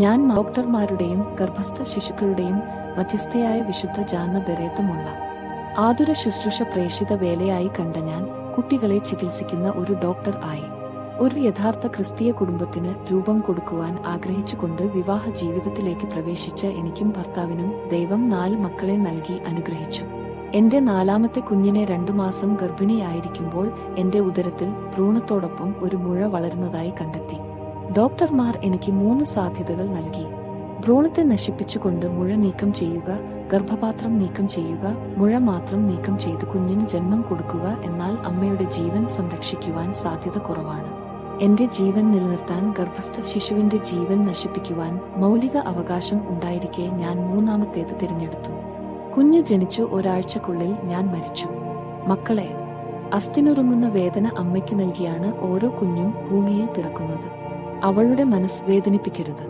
ഞാൻ ഡോക്ടർമാരുടെയും ഗർഭസ്ഥ ശിശുക്കളുടെയും മധ്യസ്ഥയായ വിശുദ്ധ ജാന്ന ബെറേത്തമുള്ള ആതുര ശുശ്രൂഷ പ്രേഷിത വേലയായി കണ്ട ഞാൻ കുട്ടികളെ ചികിത്സിക്കുന്ന ഒരു ഡോക്ടർ ആയി. ഒരു യഥാർത്ഥ ക്രിസ്തീയ കുടുംബത്തിന് രൂപം കൊടുക്കുവാൻ ആഗ്രഹിച്ചുകൊണ്ട് വിവാഹ ജീവിതത്തിലേക്ക് പ്രവേശിച്ച എനിക്കും ഭർത്താവിനും ദൈവം 4 മക്കളെ നൽകി അനുഗ്രഹിച്ചു. എന്റെ 4ാമത്തെ കുഞ്ഞിനെ 2 മാസം ഗർഭിണിയായിരിക്കുമ്പോൾ എന്റെ ഉദരത്തിൽ ഭ്രൂണത്തോടൊപ്പം ഒരു മുഴ വളരുന്നതായി കണ്ടെത്തി. ഡോക്ടർമാർ എനിക്ക് 3 സാധ്യതകൾ നൽകി. ഭ്രൂണത്തെ നശിപ്പിച്ചുകൊണ്ട് മുഴ നീക്കം ചെയ്യുക, ഗർഭപാത്രം നീക്കം ചെയ്യുക, മുഴ മാത്രം നീക്കം ചെയ്ത് കുഞ്ഞിന് ജന്മം കൊടുക്കുക. എന്നാൽ അമ്മയുടെ ജീവൻ സംരക്ഷിക്കുവാൻ സാധ്യത കുറവാണ്. എന്റെ ജീവൻ നിലനിർത്താൻ ഗർഭസ്ഥ ശിശുവിന്റെ ജീവൻ നശിപ്പിക്കുവാൻ മൗലിക അവകാശം ഉണ്ടായിരിക്കെ ഞാൻ 3ാമത്തേത് തിരഞ്ഞെടുത്തു. കുഞ്ഞ് ജനിച്ചു ഒരാഴ്ചക്കുള്ളിൽ ഞാൻ മരിച്ചു. മക്കളെ, അസ്ഥിനുറുങ്ങുന്ന വേദന അമ്മയ്ക്ക് നൽകിയാണ് ഓരോ കുഞ്ഞും ഭൂമിയിൽ പിറക്കുന്നത്. അവളുടെ മനസ്സ് വേദനിപ്പിക്കരുത്.